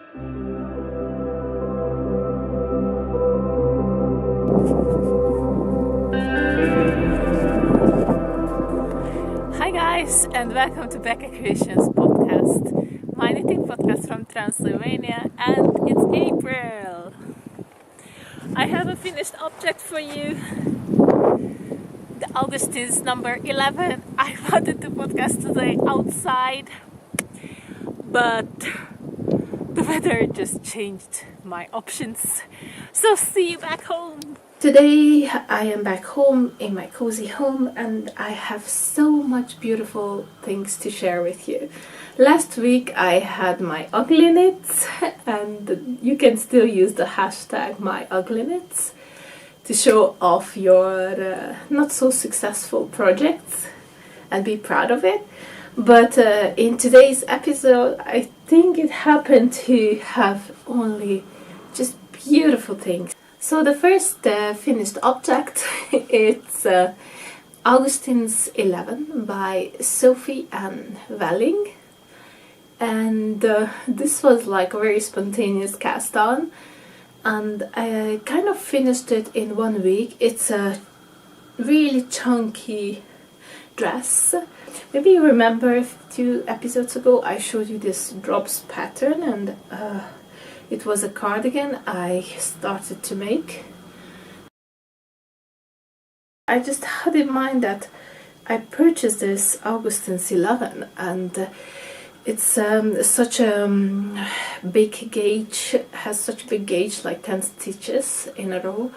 Hi guys, and welcome to Berke Creations podcast, my knitting podcast from Transylvania, and it's April. I have a finished object for you, the Augustins number 11. I wanted to podcast today outside, but the weather just changed my options. So see you back home. Today I am back home in my cozy home, and I have so much beautiful things to share with you. Last week I had my ugly knits, and you can still use the hashtag my ugly knits to show off your not so successful projects and be proud of it. But in today's episode, I think it happened to have only just beautiful things. So the first finished object, it's Augustins 11 by Sophie and Velling. And this was like a very spontaneous cast on. And I kind of finished it in 1 week. It's a really chunky dress. Maybe you remember 2 episodes ago I showed you this drops pattern, and it was a cardigan I started to make. I just had in mind that I purchased this Augustins 11, and it's such a big gauge, has such a big gauge, like 10 stitches in a row,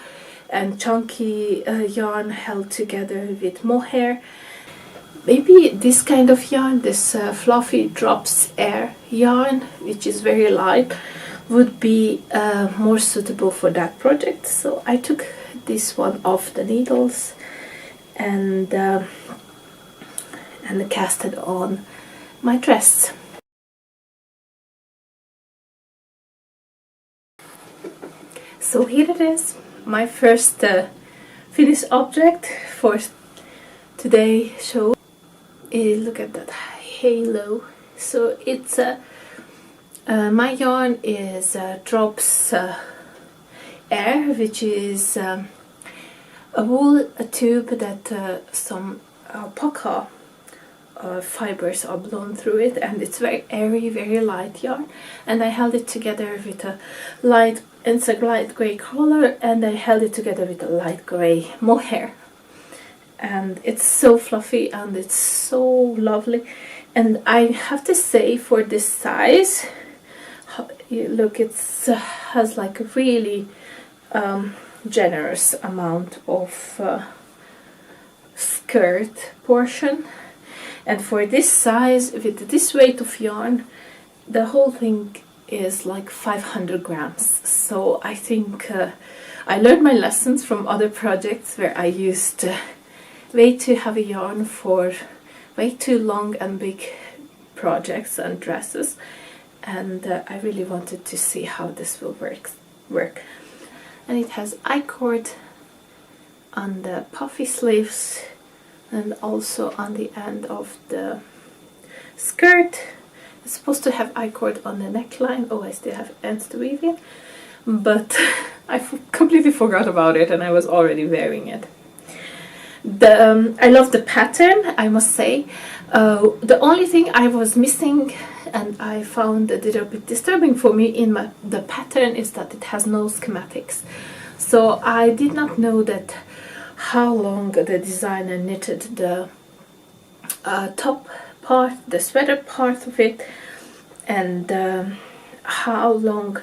and chunky yarn held together with mohair. Maybe this kind of yarn, this fluffy drops air yarn, which is very light, would be more suitable for that project. So I took this one off the needles and cast it on my dress. So here it is, my first finished object for today's show. Look at that halo. So it's my yarn is drops air, which is a wool tube that some alpaca fibers are blown through it, and it's very airy, very light yarn. And I held it together with a light, it's a light grey color, and I held it together with a light grey mohair. And it's so fluffy and it's so lovely. And I have to say, for this size, look, it has like a really generous amount of skirt portion. And for this size, with this weight of yarn, the whole thing is like 500 grams. So I think I learned my lessons from other projects where I used way too heavy yarn for way too long and big projects and dresses, and I really wanted to see how this will work. And it has I-cord on the puffy sleeves and also on the end of the skirt. It's supposed to have I-cord on the neckline. Oh, I still have ends to weave in, but I completely forgot about it and I was already wearing it. I love the pattern, I must say. The only thing I was missing, and I found a little bit disturbing for me in the pattern, is that it has no schematics. So I did not know that how long the designer knitted the top part, the sweater part of it, and how long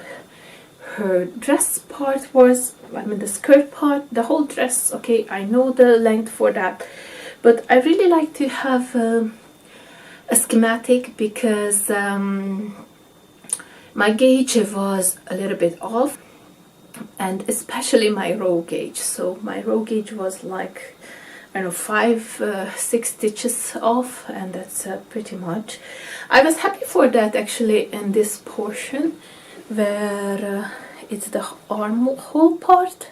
her dress part was. I mean, the skirt part, the whole dress. Okay, I know the length for that, but I really like to have a schematic, because my gauge was a little bit off, and especially my row gauge. So my row gauge was like, I don't know, 5-6 stitches off, and that's pretty much. I was happy for that actually in this portion where it's the armhole part,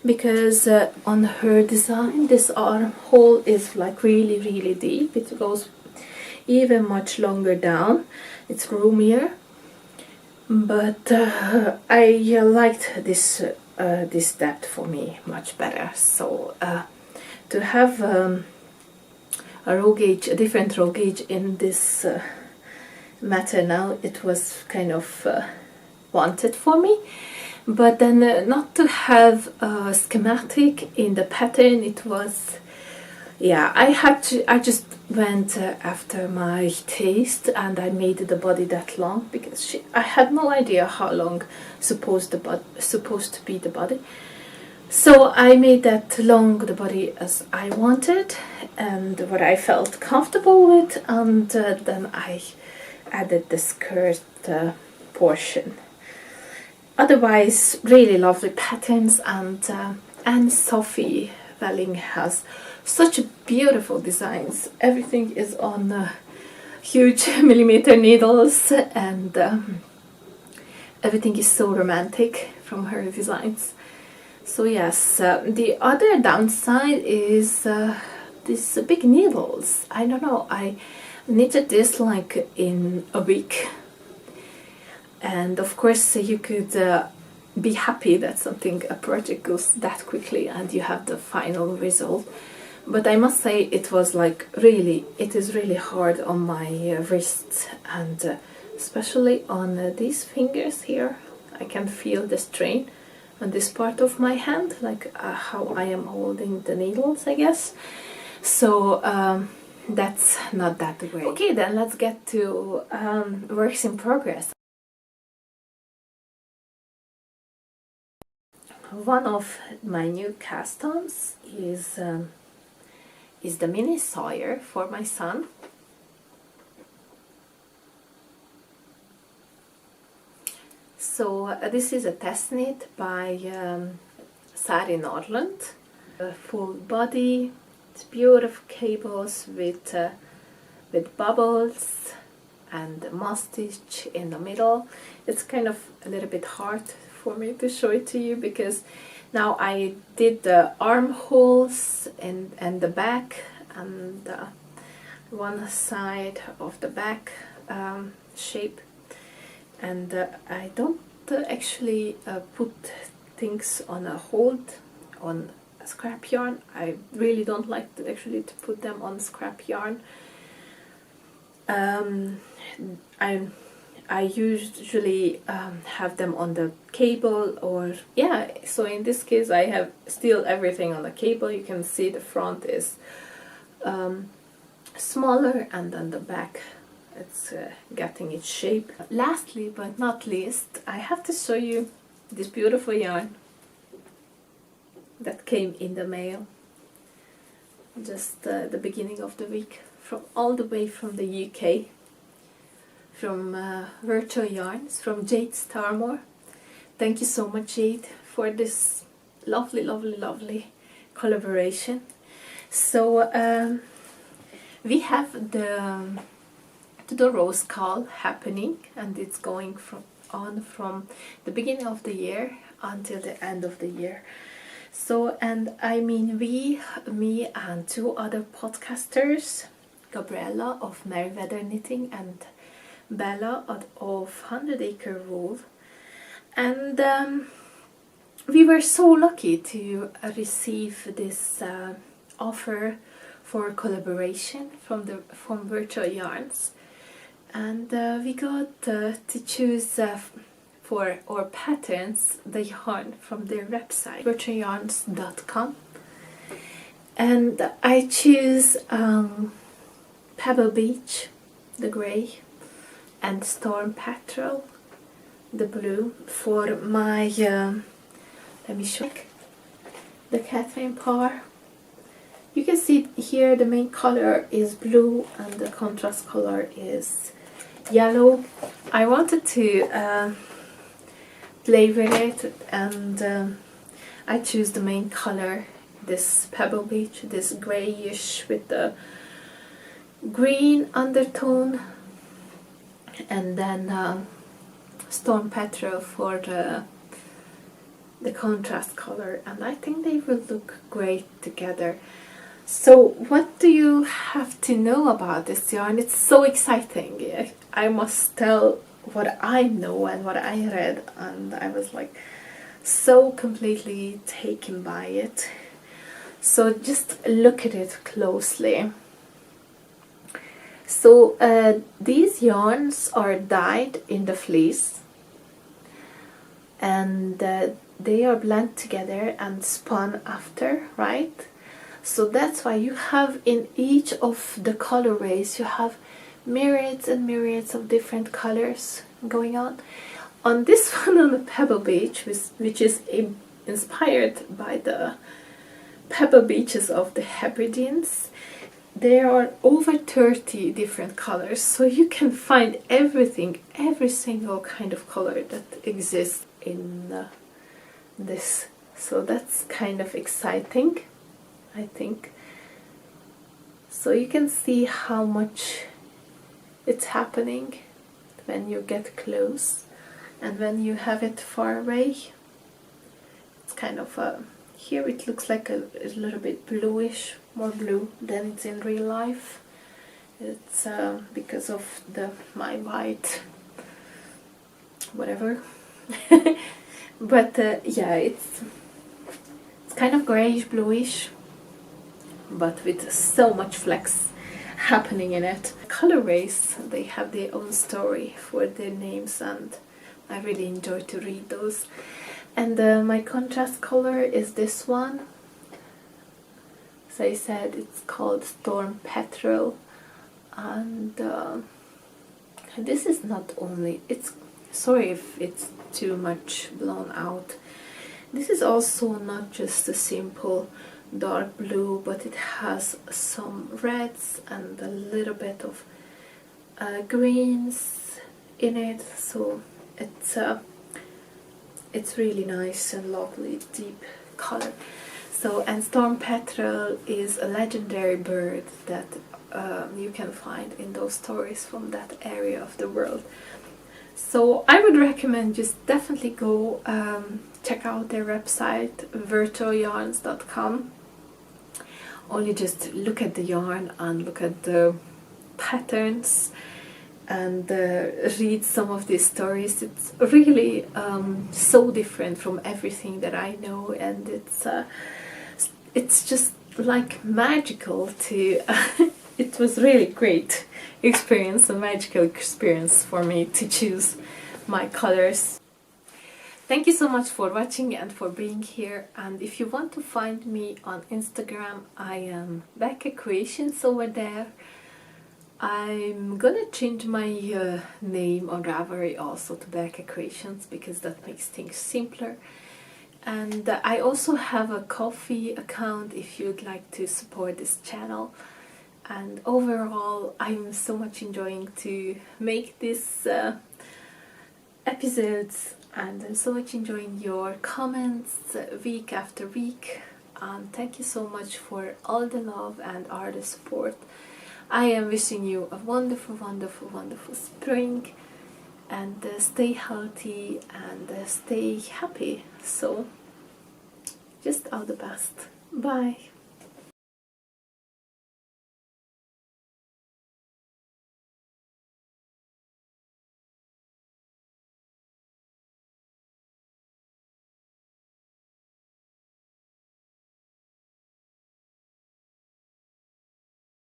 because on her design this armhole is like really deep. It goes even much longer down, it's roomier, but I liked this depth for me much better. So to have a row gauge, a different row gauge in this matter now, it was kind of wanted for me. But then not to have a schematic in the pattern, it was, yeah, I just went after my taste, and I made the body that long because I had no idea how long supposed to be the body. So I made that long, the body, as I wanted and what I felt comfortable with, and then I added the skirt portion. Otherwise, really lovely patterns, and Anne-Sophie Velling has such beautiful designs. Everything is on huge millimeter needles, and everything is so romantic from her designs. So yes, the other downside is these big needles. I don't know, I knitted this like in a week. And of course you could be happy that a project goes that quickly and you have the final result. But I must say it is really hard on my wrists, and especially on these fingers here. I can feel the strain on this part of my hand, like how I am holding the needles, I guess. So that's not that great. Okay, then let's get to works in progress. One of my new cast-ons is the mini Sawyer for my son. So this is a test knit by Sari Nordlund. A full body, it's beautiful cables with bubbles and moss stitch in the middle. It's kind of a little bit hard for me to show it to you because now I did the armholes and the back and one side of the back shape, and I don't actually put things on a hold on a scrap yarn. I really don't like to put them on scrap yarn. I usually have them on the cable, or yeah, so in this case I have still everything on the cable. You can see the front is smaller, and then the back, it's getting its shape. Lastly but not least, I have to show you this beautiful yarn that came in the mail just the beginning of the week, from all the way from the UK, from Virtual Yarns, from Jade Starmore. Thank you so much, Jade, for this lovely collaboration. So we have the Tudor Roses KAL happening, and it's going from the beginning of the year until the end of the year. So, and I mean me and two other podcasters, Gabriella of Merryweather Knitting and Bella of 100 Acre Wool, and we were so lucky to receive this offer for collaboration from Virtual Yarns, and we got to choose for our patterns the yarn from their website, virtualyarns.com, and I choose Pebble Beach, the grey, and Storm Petrel, the blue, for my let me show you the Catherine Parr. You can see here the main color is blue and the contrast color is yellow. I wanted to play with it, and I choose the main color, this Pebble Beach, this grayish with the green undertone, and then Storm Petrel for the contrast color, and I think they will look great together. So what do you have to know about this yarn? It's so exciting. I must tell what I know and what I read, and I was like so completely taken by it. So just look at it closely. So these yarns are dyed in the fleece, and they are blended together and spun after, right? So that's why you have in each of the colorways, you have myriads and myriads of different colors going on. On this one, on the Pebble Beach, which is inspired by the pebble beaches of the Hebrides, there are over 30 different colors, so you can find everything, every single kind of color that exists in this. So that's kind of exciting, I think. So you can see how much it's happening when you get close and when you have it far away. It's kind of here it looks like a little bit bluish, more blue than it's in real life. It's because of my white whatever. But yeah, it's kind of grayish bluish, but with so much flex happening in it. Colorways, they have their own story for their names, and I really enjoy to read those. And my contrast color is this one. As I said, it's called Storm Petrol, and this is not only, it's, sorry if it's too much blown out, this is also not just a simple dark blue, but it has some reds and a little bit of greens in it, so it's really nice and lovely deep color. So, and Storm Petrel is a legendary bird that you can find in those stories from that area of the world. So I would recommend just definitely go check out their website, virtualyarns.com. Only just look at the yarn and look at the patterns and read some of these stories. It's really so different from everything that I know, and it's just like magical to it was really great experience, a magical experience for me to choose my colors. Thank you so much for watching and for being here, and if you want to find me on Instagram, I am Berke Creations over there. I'm gonna change my name on Ravelry also to Berke Creations, because that makes things simpler. And I also have a Ko-fi account if you'd like to support this channel. And overall, I'm so much enjoying to make these episodes, and I'm so much enjoying your comments week after week. Thank you so much for all the love and all the support. I am wishing you a wonderful, wonderful, wonderful spring, and stay healthy and stay happy. So, just all the best. Bye.